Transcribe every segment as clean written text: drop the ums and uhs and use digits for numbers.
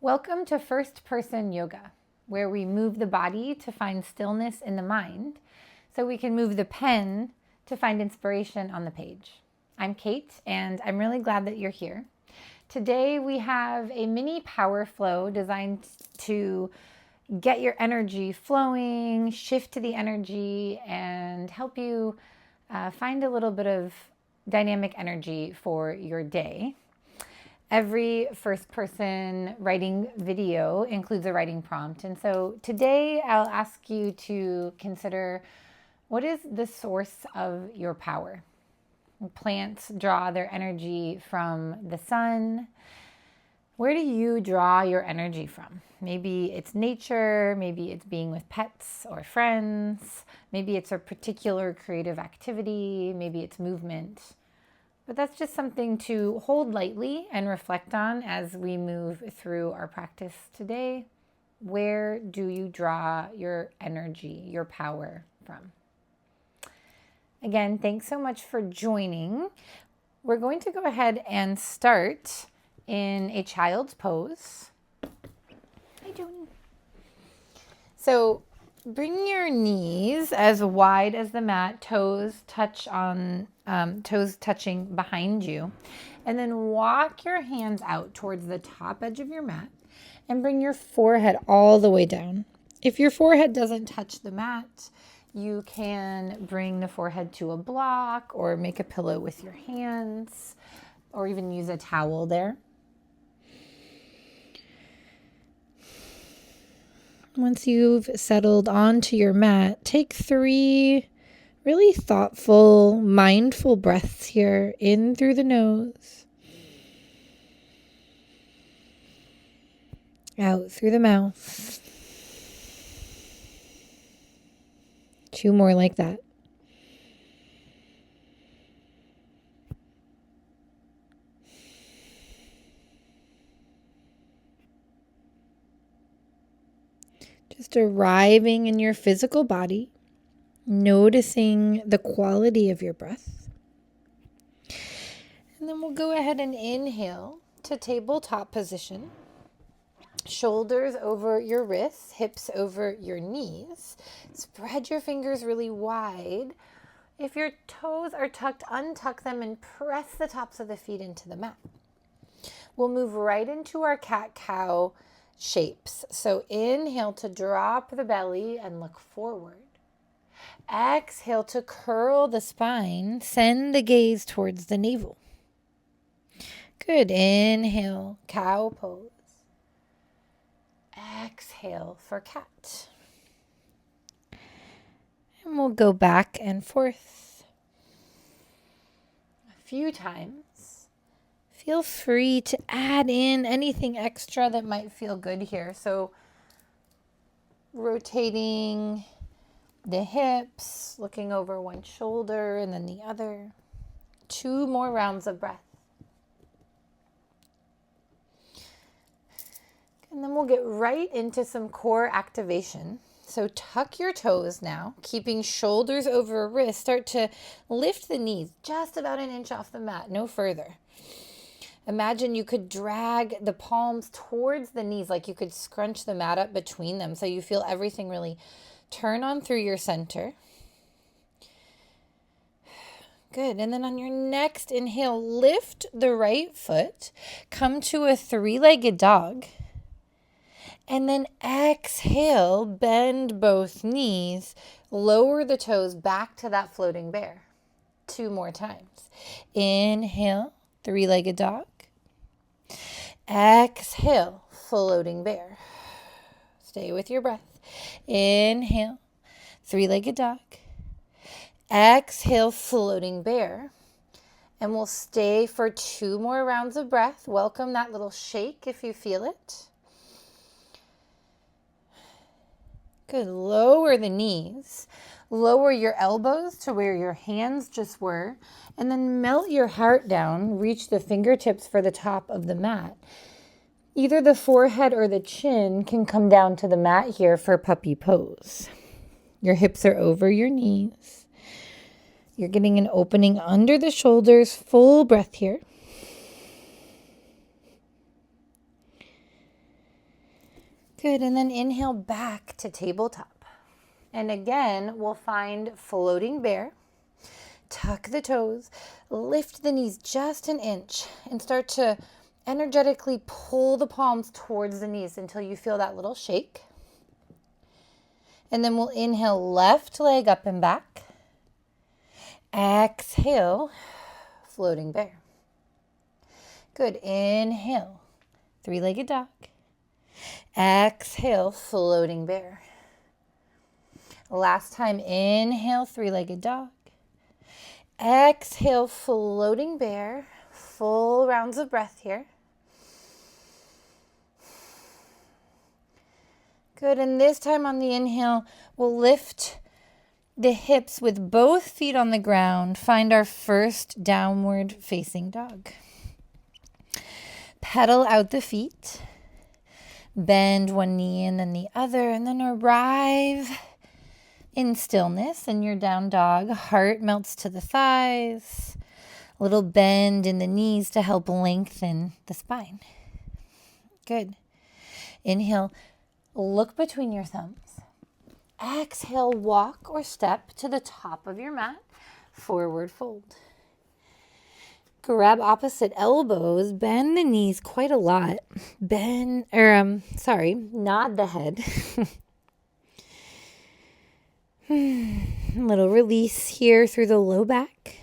Welcome to First Person Yoga, where we move the body to find stillness in the mind so we can move the pen to find inspiration on the page. I'm Kate, and I'm really glad that you're here. Today we have a mini power flow designed to get your energy flowing, shift to the energy, and help you find a little bit of dynamic energy for your day. Every first person writing video includes a writing prompt. And so today I'll ask you to consider, what is the source of your power? Plants draw their energy from the sun. Where do you draw your energy from? Maybe it's nature, maybe it's being with pets or friends, maybe it's a particular creative activity, maybe it's movement. But that's just something to hold lightly and reflect on as we move through our practice today. Where do you draw your energy, your power from? Again, thanks so much for joining. We're going to go ahead and start in a child's pose. Hi, Joni. So bring your knees as wide as the mat, toes touching behind you, and then walk your hands out towards the top edge of your mat and bring your forehead all the way down. If your forehead doesn't touch the mat, you can bring the forehead to a block or make a pillow with your hands or even use a towel there. Once you've settled onto your mat, take 3 really thoughtful, mindful breaths here, in through the nose, out through the mouth. 2 more like that. Just arriving in your physical body, noticing the quality of your breath. And then we'll go ahead and inhale to tabletop position. Shoulders over your wrists, hips over your knees. Spread your fingers really wide. If your toes are tucked, untuck them and press the tops of the feet into the mat. We'll move right into our cat-cow shapes. So inhale to drop the belly and look forward. Exhale to curl the spine, send the gaze towards the navel. Good. Inhale, cow pose. Exhale for cat. And we'll go back and forth a few times. Feel free to add in anything extra that might feel good here. So rotating the hips, looking over one shoulder and then the other. 2 more rounds of breath. And then we'll get right into some core activation. So tuck your toes now, keeping shoulders over wrists. Start to lift the knees just about an inch off the mat, no further. Imagine you could drag the palms towards the knees, like you could scrunch the mat up between them so you feel everything really turn on through your center. Good. And then on your next inhale, lift the right foot, come to a 3-legged dog. And then exhale, bend both knees, lower the toes back to that floating bear. 2 more times. Inhale, 3-legged dog. Exhale, floating bear. Stay with your breath. Inhale, 3-legged dog. Exhale, floating bear. And we'll stay for 2 more rounds of breath. Welcome that little shake if you feel it. Good. Lower the knees. Lower your elbows to where your hands just were. And then melt your heart down. Reach the fingertips for the top of the mat. Either the forehead or the chin can come down to the mat here for puppy pose. Your hips are over your knees. You're getting an opening under the shoulders. Full breath here. Good, and then inhale back to tabletop. And again, we'll find floating bear. Tuck the toes, lift the knees just an inch, and start to energetically pull the palms towards the knees until you feel that little shake. And then we'll inhale left leg up and back. Exhale, floating bear. Good, inhale, three-legged dog. Exhale, floating bear. Last time, inhale, three-legged dog. Exhale, floating bear. Full rounds of breath here. Good, and this time on the inhale, we'll lift the hips with both feet on the ground. Find our first downward facing dog. Pedal out the feet. Bend one knee and then the other, and then arrive in stillness in your down dog. Heart melts to the thighs. A little bend in the knees to help lengthen the spine. Good. Inhale, look between your thumbs. Exhale, walk or step to the top of your mat. Forward fold. Grab opposite elbows, bend the knees quite a lot. Nod the head. Little release here through the low back.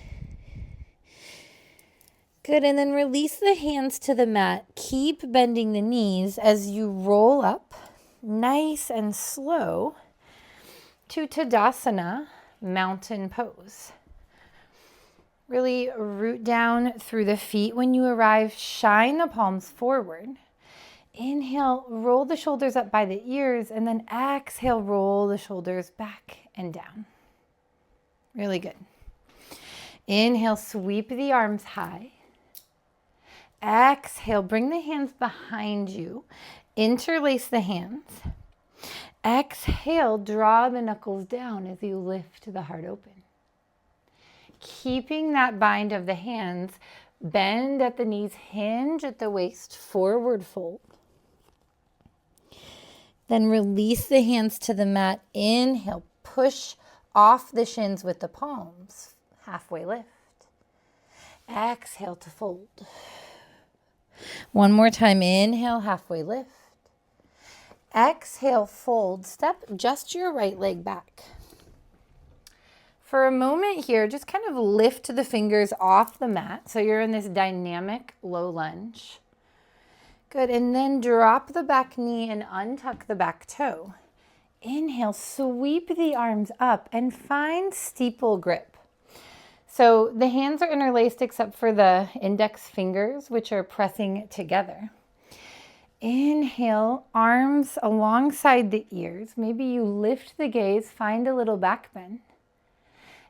Good, and then release the hands to the mat. Keep bending the knees as you roll up, nice and slow, to Tadasana, mountain pose. Really root down through the feet when you arrive. Shine the palms forward. Inhale, roll the shoulders up by the ears, and then exhale, roll the shoulders back and down. Really good. Inhale, sweep the arms high. Exhale, bring the hands behind you. Interlace the hands. Exhale, draw the knuckles down as you lift the heart open. Keeping that bind of the hands, bend at the knees, hinge at the waist, forward fold. Then release the hands to the mat. Inhale, push off the shins with the palms, halfway lift. Exhale to fold. One more time, inhale, halfway lift. Exhale, fold. Step just your right leg back. For a moment here, just kind of lift the fingers off the mat. So you're in this dynamic low lunge. Good, and then drop the back knee and untuck the back toe. Inhale, sweep the arms up and find steeple grip. So the hands are interlaced except for the index fingers, which are pressing together. Inhale, arms alongside the ears. Maybe you lift the gaze, find a little back bend.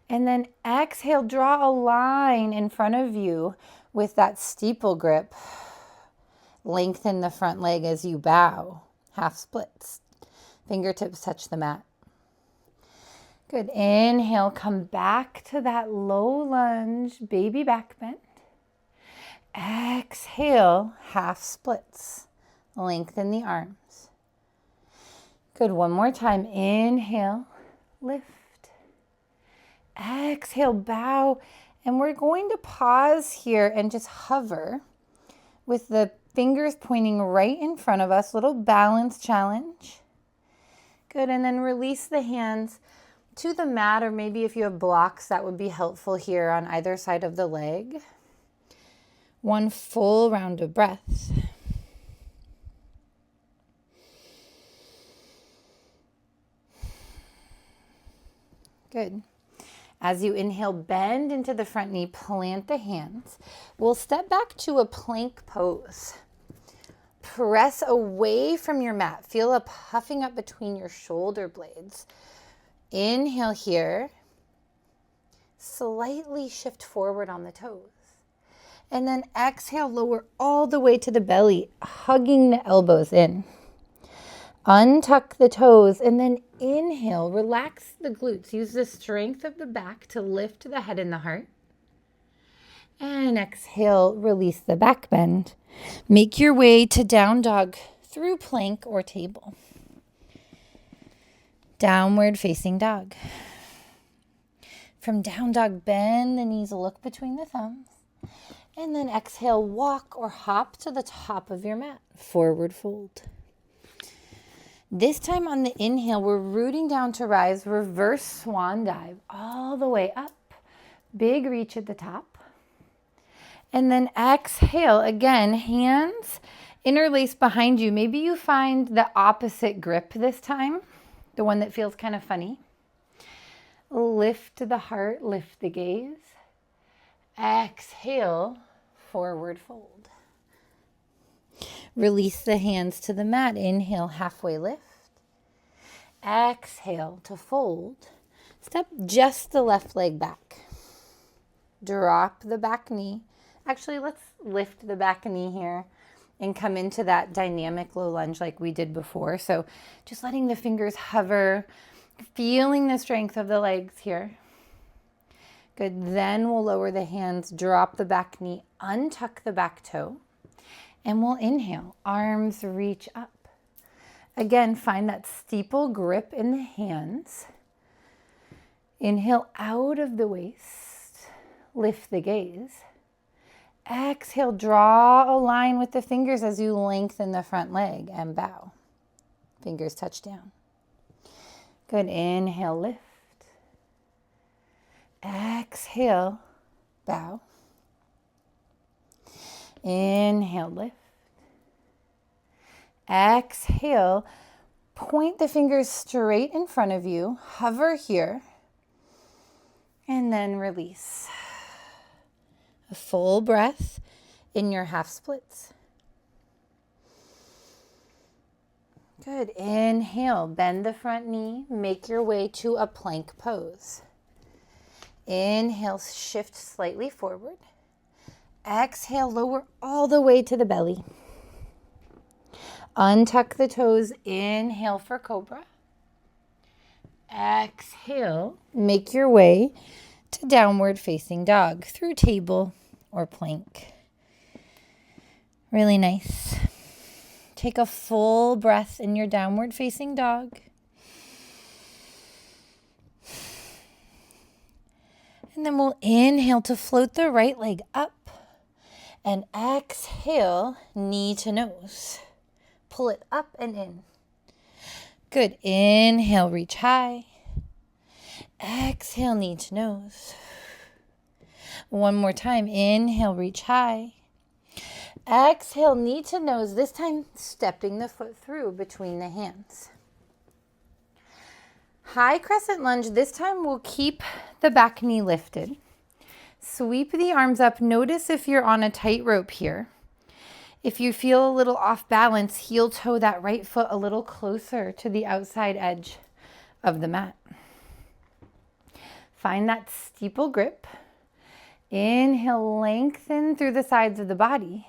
And then exhale, draw a line in front of you with that steeple grip. Lengthen the front leg as you bow, half splits. Fingertips touch the mat. Good. Inhale, come back to that low lunge, baby back bend. Exhale, half splits. Lengthen the arms. Good. One more time. Inhale, lift. Exhale, bow. And we're going to pause here and just hover with the fingers pointing right in front of us. Little balance challenge. Good. And then release the hands to the mat, or maybe if you have blocks, that would be helpful here on either side of the leg. One full round of breath. Good. As you inhale, bend into the front knee, plant the hands. We'll step back to a plank pose. Press away from your mat. Feel a puffing up between your shoulder blades. Inhale here. Slightly shift forward on the toes. And then exhale, lower all the way to the belly, hugging the elbows in. Untuck the toes and then inhale, relax the glutes. Use the strength of the back to lift the head and the heart. And exhale, release the back bend. Make your way to down dog through plank or table. Downward facing dog. From down dog, bend the knees, look between the thumbs. And then exhale, walk or hop to the top of your mat. Forward fold. This time on the inhale, we're rooting down to rise, reverse swan dive all the way up. Big reach at the top. And then exhale, again, hands interlace behind you. Maybe you find the opposite grip this time, the one that feels kind of funny. Lift the heart, lift the gaze. Exhale, forward fold. Release the hands to the mat. Inhale, halfway lift. Exhale to fold. Step just the left leg back. Drop the back knee. Actually, let's lift the back knee here and come into that dynamic low lunge like we did before. So just letting the fingers hover, feeling the strength of the legs here. Good. Then we'll lower the hands, drop the back knee, untuck the back toe, and we'll inhale. Arms reach up. Again, find that steeple grip in the hands. Inhale out of the waist. Lift the gaze. Exhale, draw a line with the fingers as you lengthen the front leg and bow. Fingers touch down. Good. Inhale, lift. Exhale, bow. Inhale, lift. Exhale, point the fingers straight in front of you. Hover here. And then release. A full breath in your half splits. Good. Inhale, bend the front knee. Make your way to a plank pose. Inhale, shift slightly forward. Exhale, lower all the way to the belly. Untuck the toes. Inhale for cobra. Exhale, make your way to downward facing dog through table or plank. Really nice. Take a full breath in your downward facing dog. And then we'll inhale to float the right leg up. And exhale, knee to nose. Pull it up and in. Good. Inhale, reach high. Exhale, knee to nose. One more time. Inhale, reach high. Exhale, knee to nose. This time, stepping the foot through between the hands. High crescent lunge. This time, we'll keep the back knee lifted. Sweep the arms up. Notice if you're on a tightrope here. If you feel a little off balance, heel toe that right foot a little closer to the outside edge of the mat. Find that steeple grip. Inhale, lengthen through the sides of the body.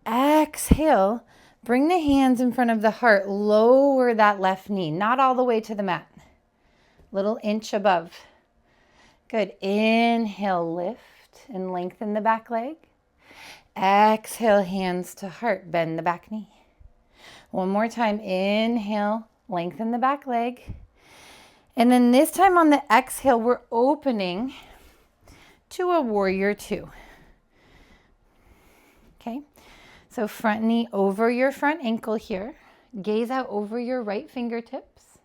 Exhale, bring the hands in front of the heart. Lower that left knee, not all the way to the mat. Little inch above. Good. Inhale, lift and lengthen the back leg. Exhale, hands to heart. Bend the back knee. One more time. Inhale, lengthen the back leg. And then this time on the exhale, we're opening to a warrior two. Okay. So front knee over your front ankle here. Gaze out over your right fingertips.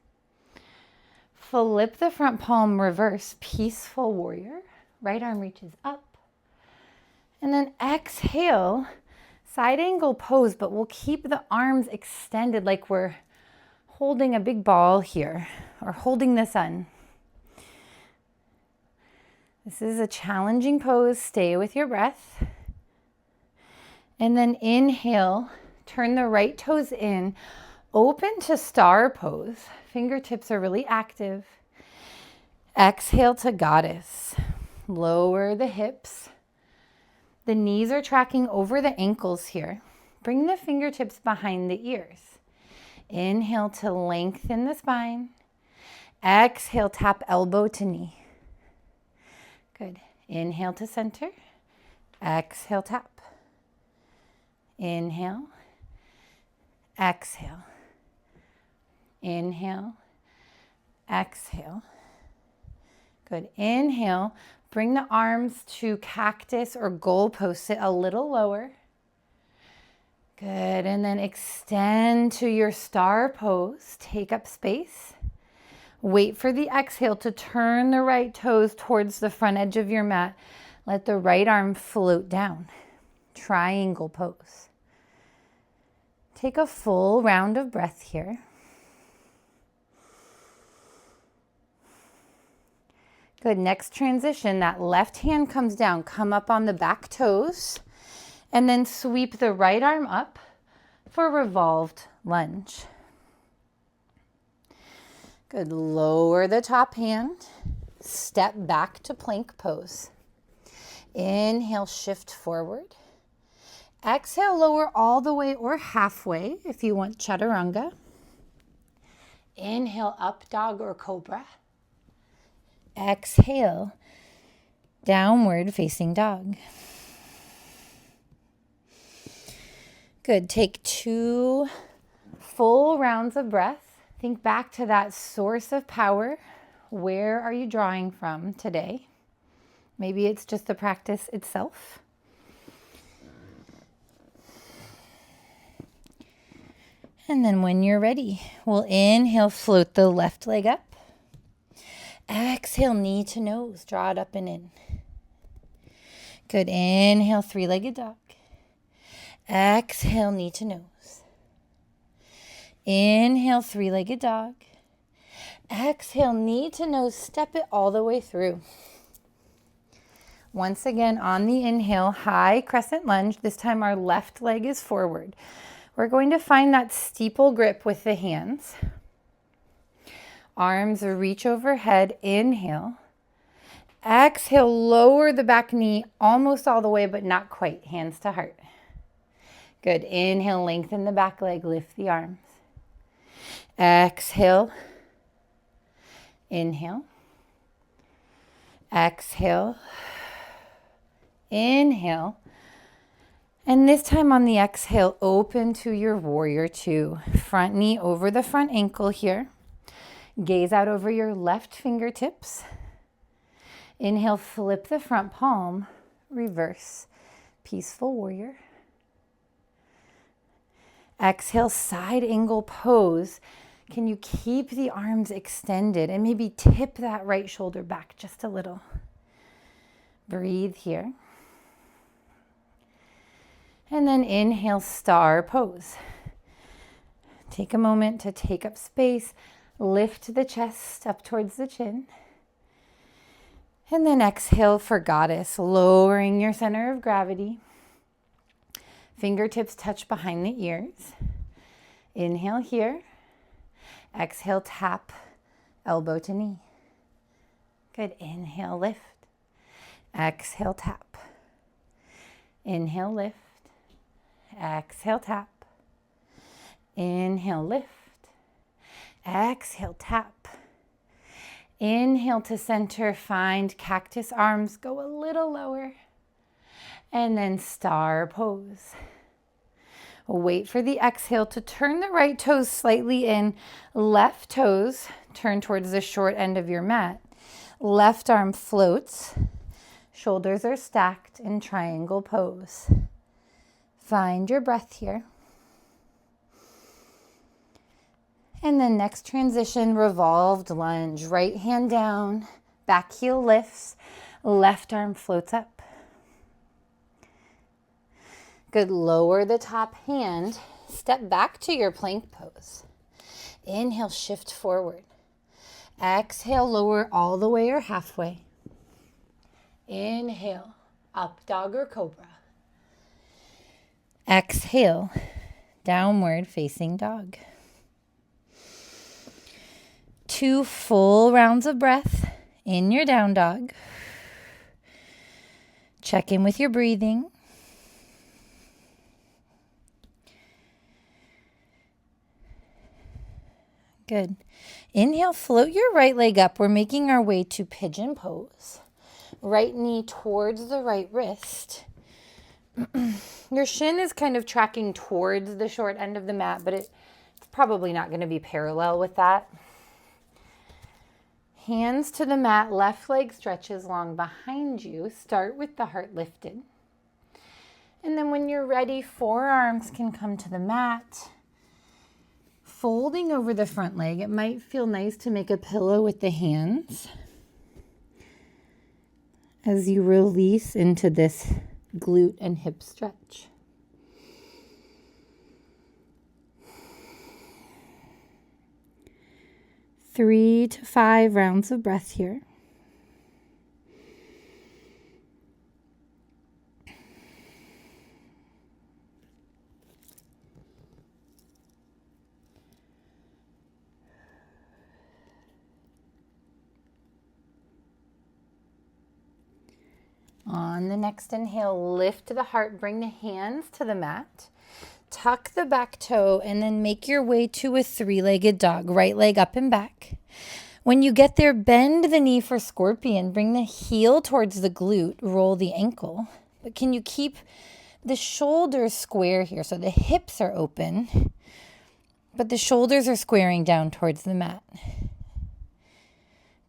Flip the front palm, reverse, peaceful warrior. Right arm reaches up. And then exhale, side angle pose, but we'll keep the arms extended like we're holding a big ball here or holding the sun. This is a challenging pose. Stay with your breath. And then inhale, turn the right toes in, open to star pose. Fingertips are really active. Exhale to goddess. Lower the hips. The knees are tracking over the ankles here. Bring the fingertips behind the ears. Inhale to lengthen the spine. Exhale, tap elbow to knee. Good. Inhale to center. Exhale, tap. Inhale. exhale. Inhale, exhale. Good. Inhale, bring the arms to cactus or goalpost. Sit a little lower. Good. And then extend to your star pose. Take up space. Wait for the exhale to turn the right toes towards the front edge of your mat. Let the right arm float down. Triangle pose. Take a full round of breath here. Good. Next transition, that left hand comes down. Come up on the back toes. And then sweep the right arm up for revolved lunge. Good. Lower the top hand. Step back to plank pose. Inhale, shift forward. Exhale, lower all the way or halfway if you want chaturanga. Inhale, up dog or cobra. Exhale, downward facing dog. Good. Take 2 full rounds of breath. Think back to that source of power. Where are you drawing from today? Maybe it's just the practice itself. And then when you're ready, we'll inhale, float the left leg up. Exhale, knee to nose, draw it up and in. Good. Inhale, 3-legged dog. Exhale, knee to nose. Inhale, 3-legged dog. Exhale, knee to nose, step it all the way through. Once again, on the inhale, high crescent lunge. This time our left leg is forward. We're going to find that steeple grip with the hands. Arms reach overhead, inhale. Exhale, lower the back knee almost all the way, but not quite, hands to heart. Good. Inhale, lengthen the back leg, lift the arms. Exhale. Inhale. Exhale. Inhale. And this time on the exhale, open to your warrior 2. Front knee over the front ankle here. Gaze out over your left fingertips. Inhale, flip the front palm, reverse, peaceful warrior. Exhale, side angle pose. Can you keep the arms extended and maybe tip that right shoulder back just a little? Breathe here. And then inhale, star pose. Take a moment to take up space. Lift the chest up towards the chin. And then exhale for goddess, lowering your center of gravity. Fingertips touch behind the ears. Inhale here. Exhale, tap, elbow to knee. Good. Inhale, lift. Exhale, tap. Inhale, lift. Exhale, tap. Inhale, lift. Exhale, tap. Inhale to center, find cactus arms, go a little lower. And then star pose. Wait for the exhale to turn the right toes slightly in. Left toes turn towards the short end of your mat. Left arm floats. Shoulders are stacked in triangle pose. Find your breath here. And then next transition, revolved lunge. Right hand down, back heel lifts, left arm floats up. Good. Lower the top hand. Step back to your plank pose. Inhale, shift forward. Exhale, lower all the way or halfway. Inhale, up dog or cobra. Exhale, downward facing dog. 2 full rounds of breath in your down dog. Check in with your breathing. Good. Inhale, float your right leg up. We're making our way to pigeon pose. Right knee towards the right wrist. Your shin is kind of tracking towards the short end of the mat, but it's probably not going to be parallel with that. Hands to the mat, left leg stretches long behind you. Start with the heart lifted. And then when you're ready, forearms can come to the mat. Folding over the front leg, it might feel nice to make a pillow with the hands as you release into this glute and hip stretch. Three to 5 rounds of breath here. On the next inhale, lift the heart, bring the hands to the mat. Tuck the back toe and then make your way to a 3-legged dog, right leg up and back. When you get there, bend the knee for scorpion. Bring the heel towards the glute, roll the ankle. But can you keep the shoulders square here? So the hips are open, but the shoulders are squaring down towards the mat.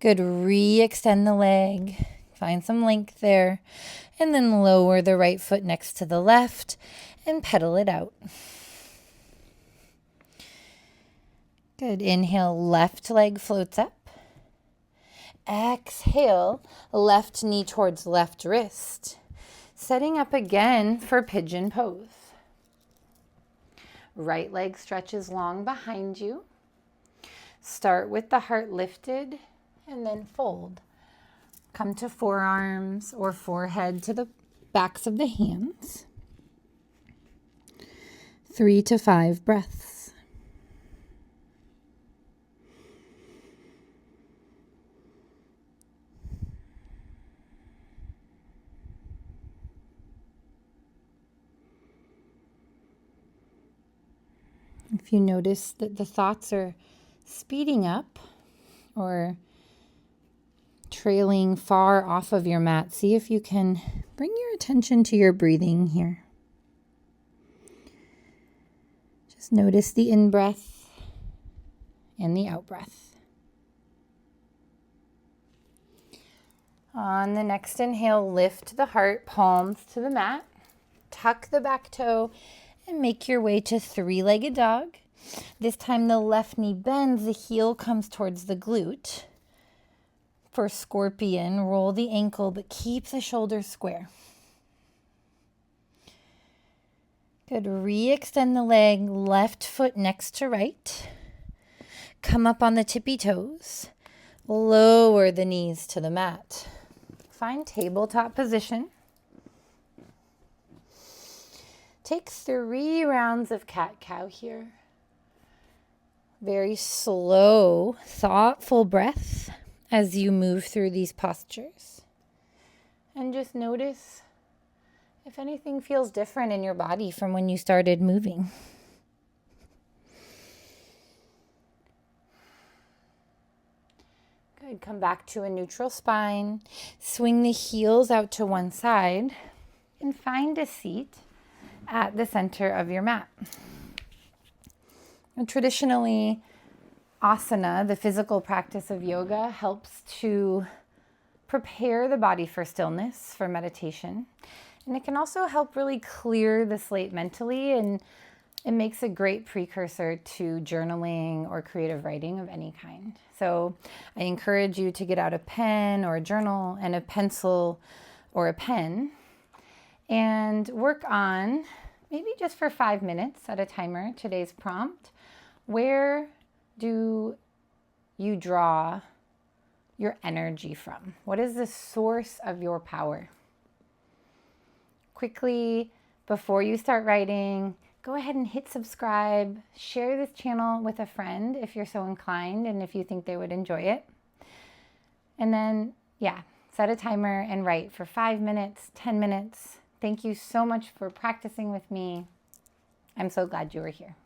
Good, re-extend the leg. Find some length there. And then lower the right foot next to the left and pedal it out. Good. Inhale, left leg floats up. Exhale, left knee towards left wrist. Setting up again for pigeon pose. Right leg stretches long behind you. Start with the heart lifted and then fold. Come to forearms or forehead to the backs of the hands. 3 to 5 breaths. If you notice that the thoughts are speeding up or trailing far off of your mat, see if you can bring your attention to your breathing here. Just notice the in-breath and the out-breath. On the next inhale, lift the heart, palms to the mat. Tuck the back toe and make your way to 3-legged dog. This time the left knee bends, the heel comes towards the glute. For scorpion, roll the ankle, but keep the shoulders square. Good. Re-extend the leg, left foot next to right. Come up on the tippy toes. Lower the knees to the mat. Find tabletop position. Take 3 rounds of cat-cow here. Very slow, thoughtful breath as you move through these postures. And just notice if anything feels different in your body from when you started moving. Good. Come back to a neutral spine. Swing the heels out to one side and find a seat at the center of your mat. And traditionally, asana, the physical practice of yoga, helps to prepare the body for stillness, for meditation. And it can also help really clear the slate mentally, and it makes a great precursor to journaling or creative writing of any kind. So I encourage you to get out a pen or a journal and a pencil or a pen and work on, maybe just for 5 minutes at a timer, today's prompt. Where do you draw your energy from? What is the source of your power? Quickly, before you start writing, go ahead and hit subscribe. Share this channel with a friend if you're so inclined and if you think they would enjoy it. And then, set a timer and write for 5 minutes, 10 minutes. Thank you so much for practicing with me. I'm so glad you were here.